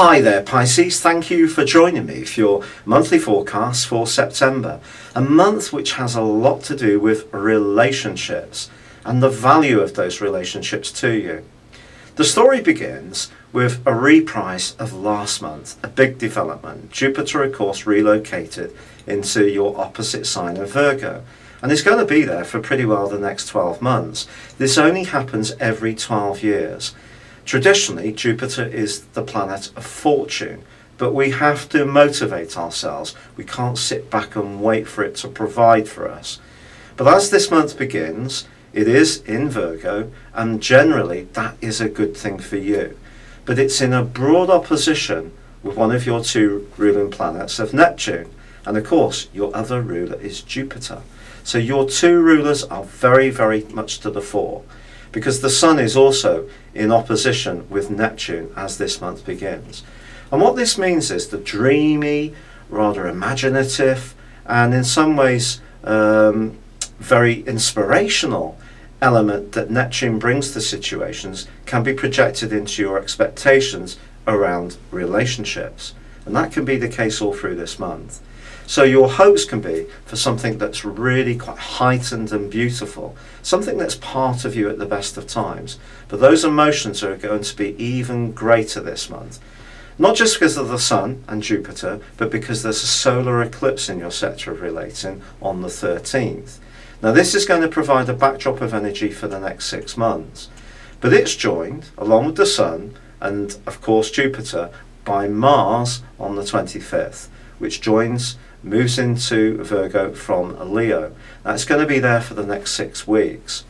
Hi there Pisces, thank you for joining me for your monthly forecast for September, a month which has a lot to do with relationships and the value of those relationships to you. The story begins with a reprise of last month, a big development. Jupiter of course relocated into your opposite sign of Virgo, and it's going to be there for pretty well the next 12 months. This only happens every 12 years. Traditionally, Jupiter is the planet of fortune, but we have to motivate ourselves. We can't sit back and wait for it to provide for us. But as this month begins, it is in Virgo, and generally that is a good thing for you. But it's in a broad opposition with one of your two ruling planets of Neptune, and of course your other ruler is Jupiter. So your two rulers are very, very much to the fore, because the Sun is also in opposition with Neptune as this month begins. And what this means is the dreamy, rather imaginative, and in some ways very inspirational element that Neptune brings to situations can be projected into your expectations around relationships. And that can be the case all through this month. So your hopes can be for something that's really quite heightened and beautiful, something that's part of you at the best of times. But those emotions are going to be even greater this month. Not just because of the Sun and Jupiter, but because there's a solar eclipse in your sector of relating on the 13th. Now this is going to provide a backdrop of energy for the next 6 months. But it's joined, along with the Sun and of course Jupiter, by Mars on the 25th, which moves into Virgo from Leo. Now it's going to be there for the next 6 weeks.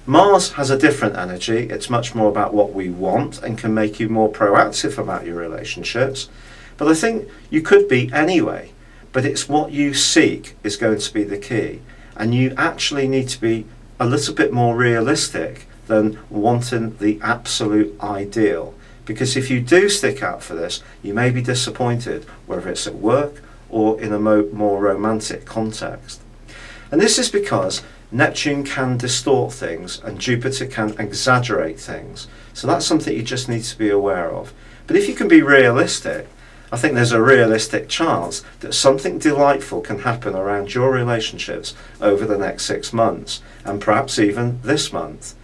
Mars has a different energy. It's much more about what we want and can make you more proactive about your relationships. But I think you could be anyway. But it's what you seek is going to be the key. And you actually need to be a little bit more realistic than wanting the absolute ideal. Because if you do stick out for this, you may be disappointed, whether it's at work or in a more romantic context. And this is because Neptune can distort things and Jupiter can exaggerate things. So that's something you just need to be aware of. But if you can be realistic, I think there's a realistic chance that something delightful can happen around your relationships over the next 6 months, and perhaps even this month.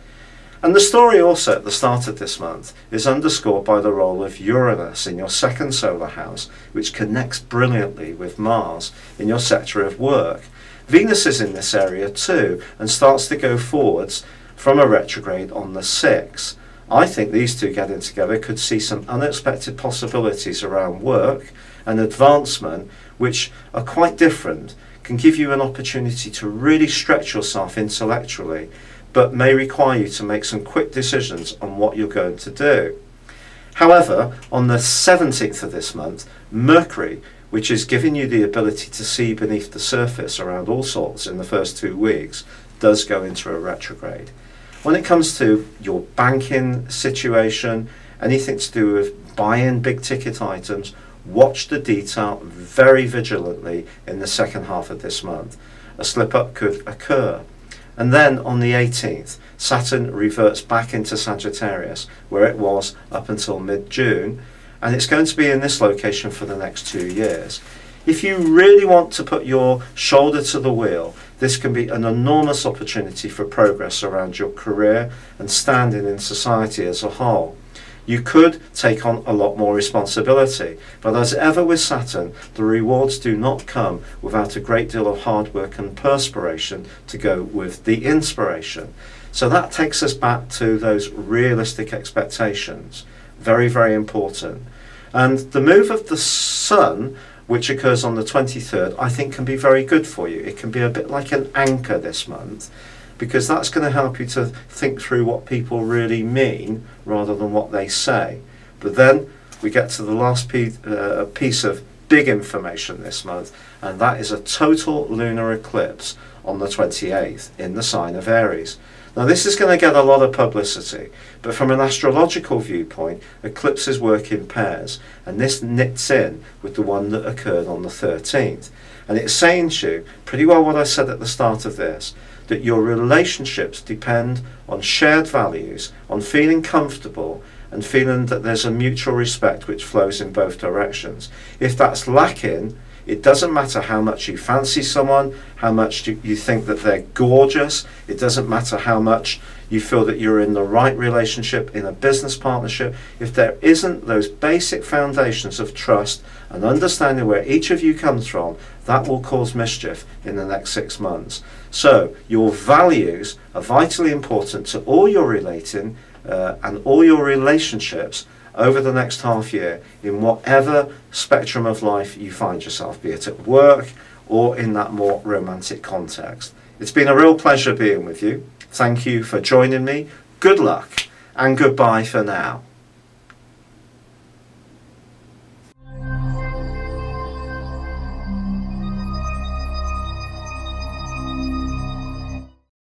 And the story also at the start of this month is underscored by the role of Uranus in your second solar house, which connects brilliantly with Mars in your sector of work. Venus is in this area too and starts to go forwards from a retrograde on the 6th. I think these two getting together could see some unexpected possibilities around work and advancement, which are quite different, can give you an opportunity to really stretch yourself intellectually, but may require you to make some quick decisions on what you're going to do. However, on the 17th of this month, Mercury, which is giving you the ability to see beneath the surface around all sorts in the first 2 weeks, does go into a retrograde. When it comes to your banking situation, anything to do with buying big ticket items, watch the detail very vigilantly in the second half of this month. A slip up could occur. And then on the 18th, Saturn reverts back into Sagittarius, where it was up until mid-June, and it's going to be in this location for the next 2 years. If you really want to put your shoulder to the wheel, this can be an enormous opportunity for progress around your career and standing in society as a whole. You could take on a lot more responsibility, but as ever with Saturn, the rewards do not come without a great deal of hard work and perspiration to go with the inspiration. So that takes us back to those realistic expectations. Very, very important. And the move of the Sun, which occurs on the 23rd, I think can be very good for you. It can be a bit like an anchor this month, because that's going to help you to think through what people really mean rather than what they say. But then we get to the last piece of big information this month, and that is a total lunar eclipse on the 28th in the sign of Aries. Now this is going to get a lot of publicity, but from an astrological viewpoint, eclipses work in pairs, and this knits in with the one that occurred on the 13th. And it's saying to you pretty well what I said at the start of this, that your relationships depend on shared values, on feeling comfortable, and feeling that there's a mutual respect which flows in both directions. If that's lacking, it doesn't matter how much you fancy someone, how much you think that they're gorgeous. It doesn't matter how much you feel that you're in the right relationship, in a business partnership. If there isn't those basic foundations of trust and understanding where each of you comes from, that will cause mischief in the next 6 months. So your values are vitally important to all your relating and all your relationships over the next half year, in whatever spectrum of life you find yourself, be it at work or in that more romantic context. It's been a real pleasure being with you. Thank you for joining me. Good luck and goodbye for now.